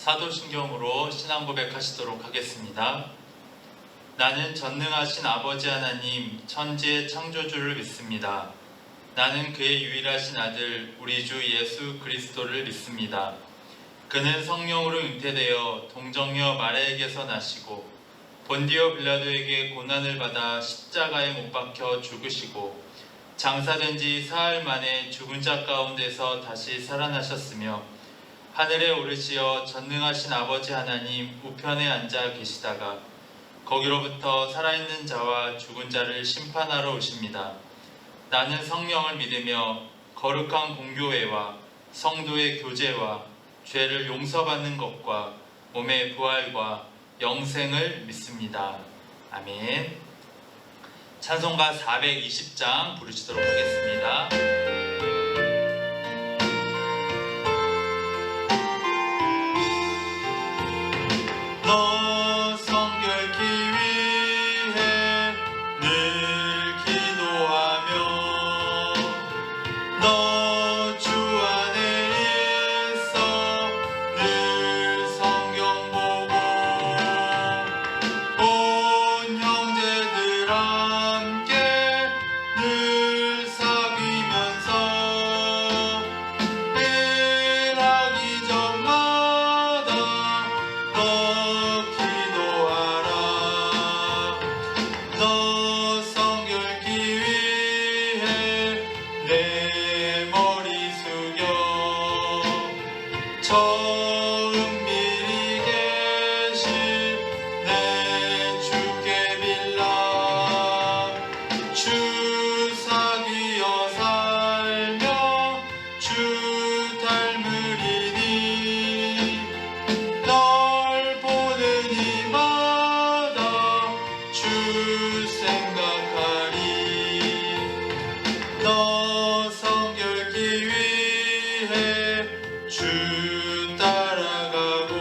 사도신경으로 신앙 고백하시도록 하겠습니다. 나는 전능하신 아버지 하나님 천지의 창조주를 믿습니다. 나는 그의 유일하신 아들 우리 주 예수 그리스도를 믿습니다. 그는 성령으로 잉태되어 동정녀 마리아에게서 나시고 본디오 빌라도에게 고난을 받아 십자가에 못 박혀 죽으시고 장사된 지 사흘 만에 죽은 자 가운데서 다시 살아나셨으며 하늘에 오르시어 전능하신 아버지 하나님 우편에 앉아 계시다가 거기로부터 살아있는 자와 죽은 자를 심판하러 오십니다. 나는 성령을 믿으며 거룩한 공교회와 성도의 교제와 죄를 용서받는 것과 몸의 부활과 영생을 믿습니다. 아멘. 찬송가 420장 부르시도록 하겠습니다. 너 성결케 위해 늘 기도하며 너 주 안에 있어 늘 성경 보고 온 형제들 함께 늘 사귀면서 일하기 전마다 너 기도하라. 너 성결케 위해 내 머리 숙여 처음 미리 계신 내 주께 빌라. 주 사귀어 살며 주 닮으리니 널 보는 이마다 주 생각하리. 너 성결케 위해 주 따라가고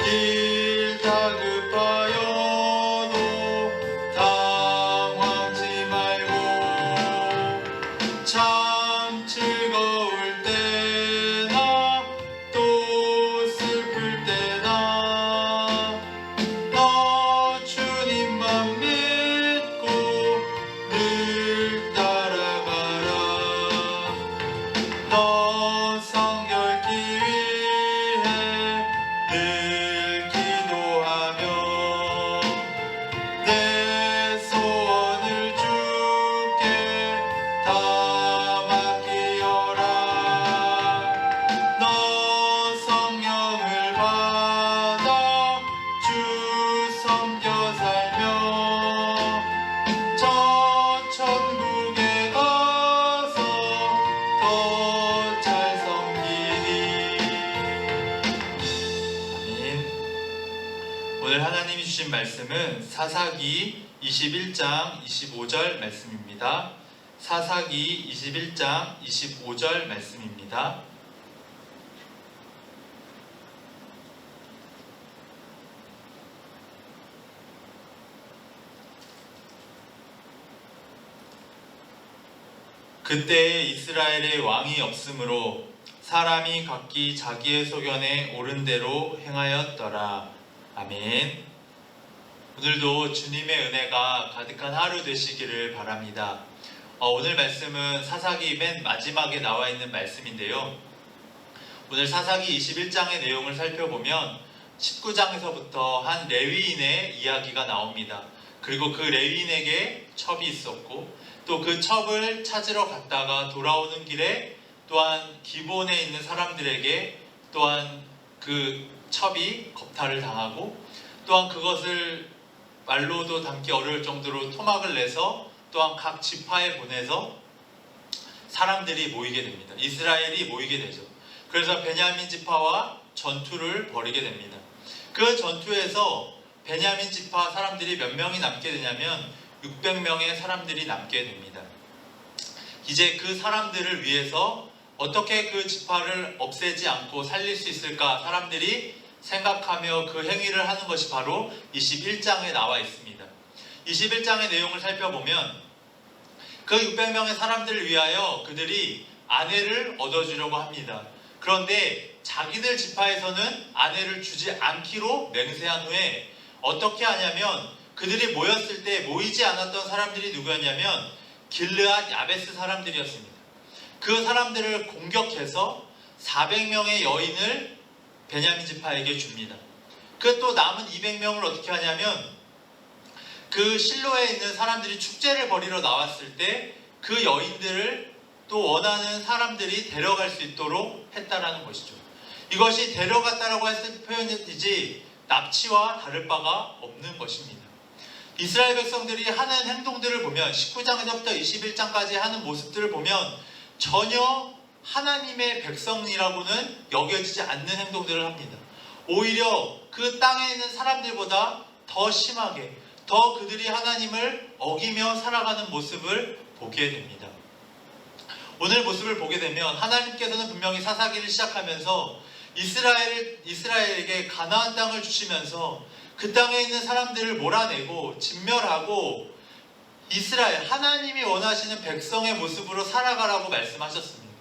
길 다급하여도 당황치 말고 참 즐거울 때나 또 슬플 때나 너 주님만 믿고 늘 따라가라. 너 성결케 위해 늘 기도하며 내 소원을 주께 다 맡기어라. 너 성령을 받아 주 섬겨 살며 저 천국에 가서 더 잘 섬기리. 아멘. 오늘 하나님이 주신 말씀은 사사기 21장 25절 말씀입니다. 사사기 21장 25절 말씀입니다. 그때에 이스라엘에 왕이 없으므로 사람이 각기 자기의 소견에 옳은 대로 행하였더라. 아멘. 오늘도 주님의 은혜가 가득한 하루 되시기를 바랍니다. 오늘 말씀은 사사기 맨 마지막에 나와 있는 말씀인데요. 오늘 사사기 21장의 내용을 살펴보면 19장에서부터 한 레위인의 이야기가 나옵니다. 그리고 그 레위인에게 첩이 있었고 또 그 첩을 찾으러 갔다가 돌아오는 길에 또한 기본에 있는 사람들에게 또한 그 첩이 겁탈을 당하고 또한 그것을 말로도 담기 어려울 정도로 토막을 내서 또한 각 지파에 보내서 사람들이 모이게 됩니다. 이스라엘이 모이게 되죠. 그래서 베냐민 지파와 전투를 벌이게 됩니다. 그 전투에서 베냐민 지파 사람들이 몇 명이 남게 되냐면 600명의 사람들이 남게 됩니다. 이제 그 사람들을 위해서 어떻게 그 지파를 없애지 않고 살릴 수 있을까 사람들이 생각하며 그 행위를 하는 것이 바로 21장에 나와 있습니다. 21장의 내용을 살펴보면 그 600명의 사람들을 위하여 그들이 아내를 얻어주려고 합니다. 그런데 자기들 지파에서는 아내를 주지 않기로 맹세한 후에 어떻게 하냐면 그들이 모였을 때 모이지 않았던 사람들이 누구였냐면 길르앗 야베스 사람들이었습니다. 그 사람들을 공격해서 400명의 여인을 베냐민 지파에게 줍니다. 그 또 남은 200명을 어떻게 하냐면 그 실로에 있는 사람들이 축제를 벌이러 나왔을 때 그 여인들을 또 원하는 사람들이 데려갈 수 있도록 했다라는 것이죠. 이것이 데려갔다라고 했을 표현이지 납치와 다를 바가 없는 것입니다. 이스라엘 백성들이 하는 행동들을 보면 19장에서부터 21장까지 하는 모습들을 보면 전혀 하나님의 백성이라고는 여겨지지 않는 행동들을 합니다. 오히려 그 땅에 있는 사람들보다 더 심하게 더 그들이 하나님을 어기며 살아가는 모습을 보게 됩니다. 오늘 모습을 보게 되면 하나님께서는 분명히 사사기를 시작하면서 이스라엘에게 가나안 땅을 주시면서 그 땅에 있는 사람들을 몰아내고 진멸하고 이스라엘 하나님이 원하시는 백성의 모습으로 살아가라고 말씀하셨습니다.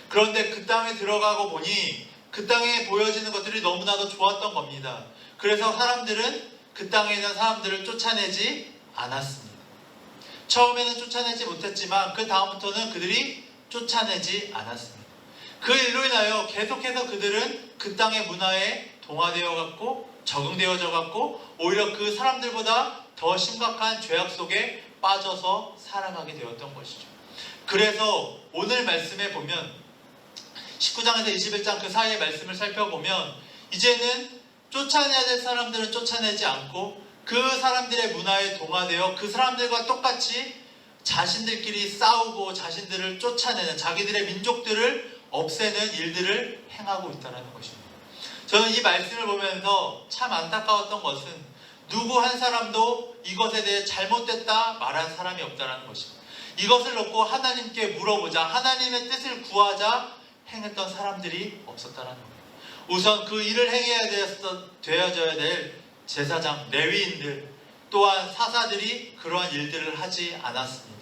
그런데 그 땅에 들어가고 보니 그 땅에 보여지는 것들이 너무나도 좋았던 겁니다. 그래서 사람들은 그 땅에 있는 사람들을 쫓아내지 않았습니다. 처음에는 쫓아내지 못했지만 그 다음부터는 그들이 쫓아내지 않았습니다. 그 일로 인하여 계속해서 그들은 그 땅의 문화에 동화되어 갔고 적응되어져 갔고 오히려 그 사람들보다 더 심각한 죄악 속에 빠져서 살아가게 되었던 것이죠. 그래서 오늘 말씀에 보면 19장에서 21장 그 사이의 말씀을 살펴보면 이제는 쫓아내야 될 사람들은 쫓아내지 않고 그 사람들의 문화에 동화되어 그 사람들과 똑같이 자신들끼리 싸우고 자신들을 쫓아내는 자기들의 민족들을 없애는 일들을 행하고 있다는 것입니다. 저는 이 말씀을 보면서 참 안타까웠던 것은 누구 한 사람도 이것에 대해 잘못됐다 말한 사람이 없다는 것입니다. 이것을 놓고 하나님께 물어보자 하나님의 뜻을 구하자 행했던 사람들이 없었다는 거예요. 우선 그 일을 행해야 되어져야 될 제사장, 레위인들 또한 사사들이 그러한 일들을 하지 않았습니다.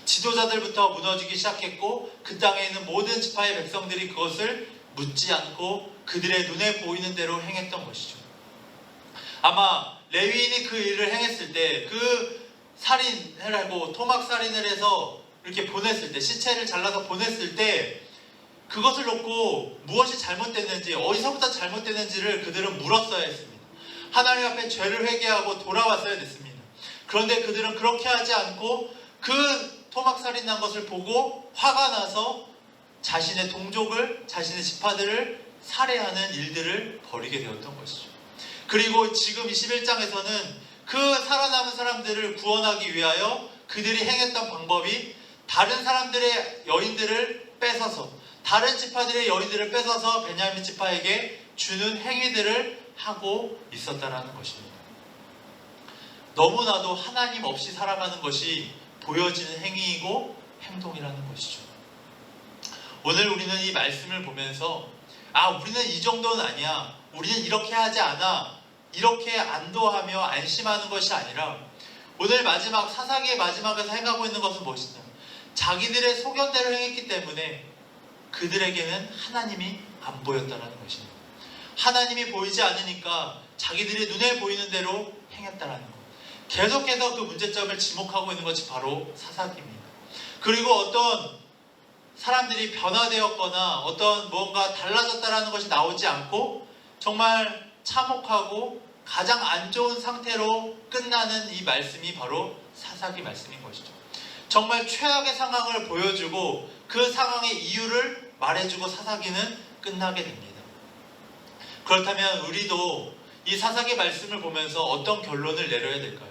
지도자들부터 무너지기 시작했고 그 땅에 있는 모든 지파의 백성들이 그것을 묻지 않고 그들의 눈에 보이는 대로 행했던 것이죠. 아마 레위인이 그 일을 행했을 때 그 살인을 하고 토막살인을 해서 이렇게 보냈을 때 시체를 잘라서 보냈을 때 그것을 놓고 무엇이 잘못됐는지 어디서부터 잘못됐는지를 그들은 물었어야 했습니다. 하나님 앞에 죄를 회개하고 돌아왔어야 됐습니다. 그런데 그들은 그렇게 하지 않고 그 토막살인 난 것을 보고 화가 나서 자신의 동족을 자신의 지파들을 살해하는 일들을 벌이게 되었던 것이죠. 그리고 지금 21장에서는 그 살아남은 사람들을 구원하기 위하여 그들이 행했던 방법이 다른 사람들의 여인들을 뺏어서 다른 지파들의 여인들을 뺏어서 베냐민 지파에게 주는 행위들을 하고 있었다는 것입니다. 너무나도 하나님 없이 살아가는 것이 보여지는 행위이고 행동이라는 것이죠. 오늘 우리는 이 말씀을 보면서 우리는 이 정도는 아니야. 우리는 이렇게 하지 않아. 이렇게 안도하며 안심하는 것이 아니라 오늘 마지막 사사기의 마지막에서 행하고 있는 것은 무엇이냐? 자기들의 소견대로 행했기 때문에 그들에게는 하나님이 안 보였다는 것입니다. 하나님이 보이지 않으니까 자기들의 눈에 보이는 대로 행했다는 것. 계속해서 그 문제점을 지목하고 있는 것이 바로 사사기입니다. 그리고 어떤 사람들이 변화되었거나 어떤 무언가 달라졌다는 것이 나오지 않고 정말 참혹하고 가장 안 좋은 상태로 끝나는 이 말씀이 바로 사사기 말씀인 것이죠. 정말 최악의 상황을 보여주고 그 상황의 이유를 말해주고 사사기는 끝나게 됩니다. 그렇다면 우리도 이 사사기 말씀을 보면서 어떤 결론을 내려야 될까요?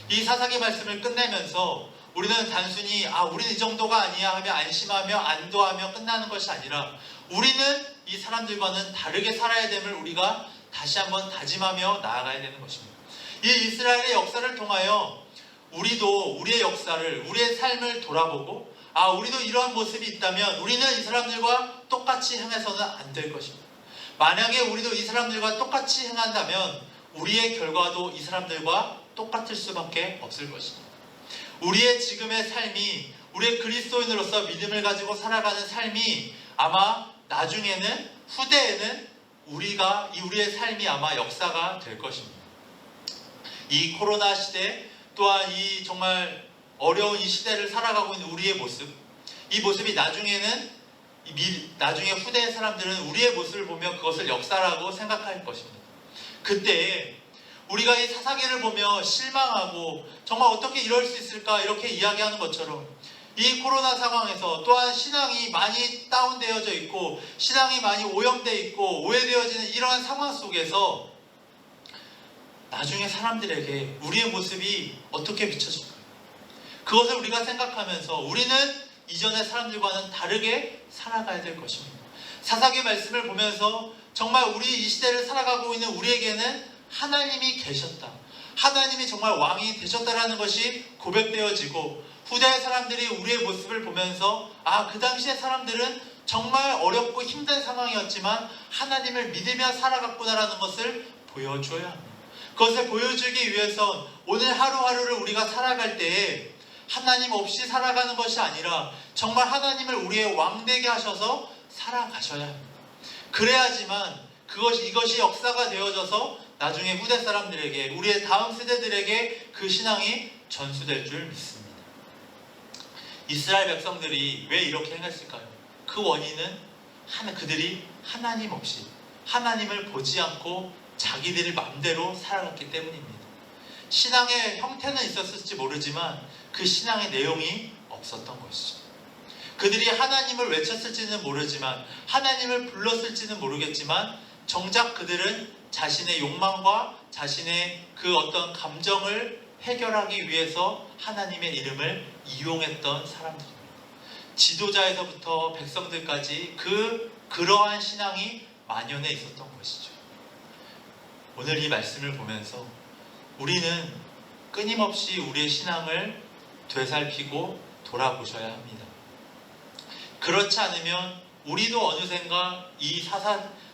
이 사사기 말씀을 끝내면서 우리는 단순히 우리는 이 정도가 아니야 하며 안심하며 안도하며 끝나는 것이 아니라 우리는 이 사람들과는 다르게 살아야 됨을 우리가 다시 한번 다짐하며 나아가야 되는 것입니다. 이 이스라엘의 역사를 통하여 우리도 우리의 역사를 우리의 삶을 돌아보고 우리도 이러한 모습이 있다면 우리는 이 사람들과 똑같이 행해서는 안 될 것입니다. 만약에 우리도 이 사람들과 똑같이 행한다면 우리의 결과도 이 사람들과 똑같을 수밖에 없을 것입니다. 우리의 지금의 삶이 우리의 그리스도인으로서 믿음을 가지고 살아가는 삶이 아마 나중에는 후대에는 우리의 삶이 아마 역사가 될 것입니다. 이 코로나 시대 또한 이 정말 어려운 이 시대를 살아가고 있는 우리의 모습, 이 모습이 나중에 후대의 사람들은 우리의 모습을 보며 그것을 역사라고 생각할 것입니다. 그때 우리가 이 사사기를 보며 실망하고 정말 어떻게 이럴 수 있을까 이렇게 이야기하는 것처럼 이 코로나 상황에서 또한 신앙이 많이 다운되어져 있고 신앙이 많이 오염되어 있고 오해되어지는 이러한 상황 속에서 나중에 사람들에게 우리의 모습이 어떻게 비춰질까요? 그것을 우리가 생각하면서 우리는 이전의 사람들과는 다르게 살아가야 될 것입니다. 사사기 말씀을 보면서 정말 우리 이 시대를 살아가고 있는 우리에게는 하나님이 계셨다. 하나님이 정말 왕이 되셨다라는 것이 고백되어지고 후대의 사람들이 우리의 모습을 보면서 그 당시의 사람들은 정말 어렵고 힘든 상황이었지만 하나님을 믿으며 살아갔구나라는 것을 보여줘야 합니다. 그것을 보여주기 위해선 오늘 하루하루를 우리가 살아갈 때에 하나님 없이 살아가는 것이 아니라 정말 하나님을 우리의 왕 되게 하셔서 살아가셔야 합니다. 그래야지만 이것이 역사가 되어져서 나중에 후대 사람들에게 우리의 다음 세대들에게 그 신앙이 전수될 줄 믿습니다. 이스라엘 백성들이 왜 이렇게 행했을까요? 그 원인은 그들이 하나님 없이 하나님을 보지 않고 자기들의 마음대로 살아갔기 때문입니다. 신앙의 형태는 있었을지 모르지만 그 신앙의 내용이 없었던 것이죠. 그들이 하나님을 외쳤을지는 모르지만 하나님을 불렀을지는 모르겠지만 정작 그들은 자신의 욕망과 자신의 그 어떤 감정을 해결하기 위해서 하나님의 이름을 이용했던 사람들입니다. 지도자에서부터 백성들까지 그러한 신앙이 만연해 있었던 것이죠. 오늘 이 말씀을 보면서 우리는 끊임없이 우리의 신앙을 되살피고 돌아보셔야 합니다. 그렇지 않으면 우리도 어느샌가 이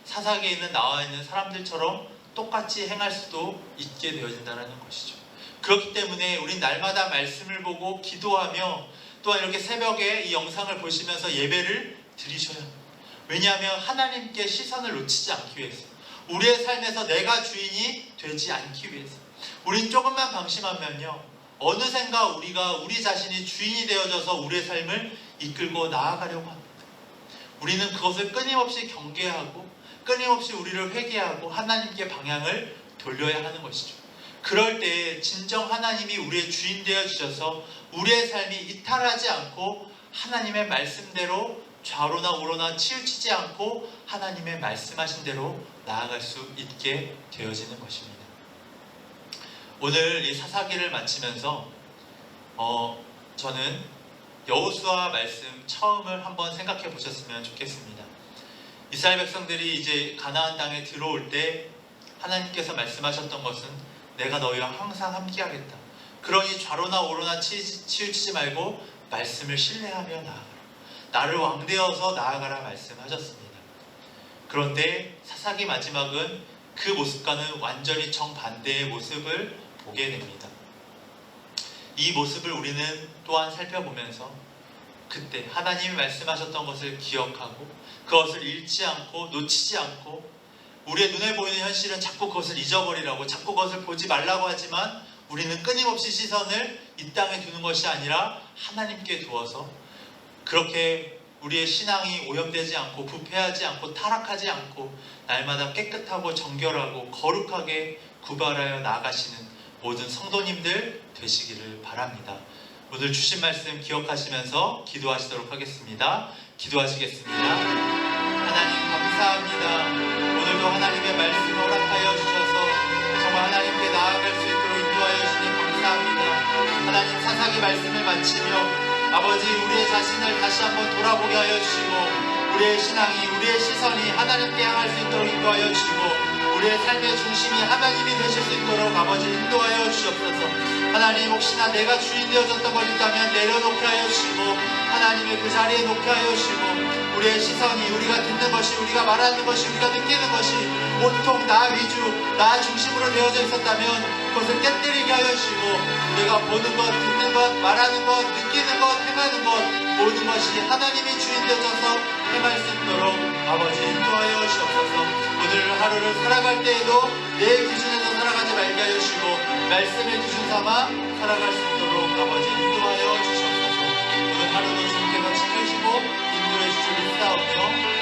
사사기에 있는 나와 있는 사람들처럼 똑같이 행할 수도 있게 되어진다는 것이죠. 그렇기 때문에 우린 날마다 말씀을 보고 기도하며 또한 이렇게 새벽에 이 영상을 보시면서 예배를 드리셔야 합니다. 왜냐하면 하나님께 시선을 놓치지 않기 위해서, 우리의 삶에서 내가 주인이 되지 않기 위해서. 우린 조금만 방심하면요, 어느샌가 우리 자신이 주인이 되어져서 우리의 삶을 이끌고 나아가려고 합니다. 우리는 그것을 끊임없이 경계하고 끊임없이 우리를 회개하고 하나님께 방향을 돌려야 하는 것이죠. 그럴 때 진정 하나님이 우리의 주인 되어 주셔서 우리의 삶이 이탈하지 않고 하나님의 말씀대로 좌로나 우로나 치우치지 않고 하나님의 말씀하신 대로 나아갈 수 있게 되어지는 것입니다. 오늘 이 사사기를 마치면서 저는 여호수아 말씀 처음을 한번 생각해 보셨으면 좋겠습니다. 이스라엘 백성들이 이제 가나안 땅에 들어올 때 하나님께서 말씀하셨던 것은 내가 너희와 항상 함께하겠다. 그러니 좌로나 우로나 치우치지 말고 말씀을 신뢰하며 나아가라. 나를 왕되어서 나아가라 말씀하셨습니다. 그런데 사사기 마지막은 그 모습과는 완전히 정반대의 모습을 보게 됩니다. 이 모습을 우리는 또한 살펴보면서 그때 하나님이 말씀하셨던 것을 기억하고 그것을 잃지 않고 놓치지 않고 우리의 눈에 보이는 현실은 자꾸 그것을 잊어버리라고 자꾸 그것을 보지 말라고 하지만 우리는 끊임없이 시선을 이 땅에 두는 것이 아니라 하나님께 두어서 그렇게 우리의 신앙이 오염되지 않고 부패하지 않고 타락하지 않고 날마다 깨끗하고 정결하고 거룩하게 구발하여 나아가시는 모든 성도님들 되시기를 바랍니다. 오늘 주신 말씀 기억하시면서 기도하시도록 하겠습니다. 기도하시겠습니다. 하나님 감사합니다. 오늘도 하나님의 말씀을 허락하여 주셔서 정말 하나님께 나아갈 수 있도록 인도하여 주시니 감사합니다. 하나님 사사기 말씀을 마치며 아버지 우리의 자신을 다시 한번 돌아보게 하여 주시고 우리의 신앙이 우리의 시선이 하나님께 향할 수 있도록 인도하여 주시고 우리의 삶의 중심이 하나님이 되실 수 있도록 아버지 인도하여 주시옵소서. 하나님 혹시나 내가 주인 되어졌던 것 있다면 내려놓게 하여 주시고 하나님의 그 자리에 놓게 하여 주시고 우리의 시선이 우리가 듣는 것이 우리가 말하는 것이 우리가 느끼는 것이 온통 나 위주 나 중심으로 되어져 있었다면 그것을 깨뜨리게 하여 주시고 내가 보는 것 듣는 것 말하는 것 느끼는 것 행하는 것 모든 것이 하나님이 주인 되어져서 행할 수 있도록 아버지 인도하여 주시옵소서. 하루를 살아갈 때에도 내 기준에서 살아가지 말게 하여 주시고 말씀의 기준 삼아 살아갈 수 있도록 아버지 인도하여 주시옵소서. 오늘 하루도 주님께서 지켜주시고 인도해 주실 믿사오며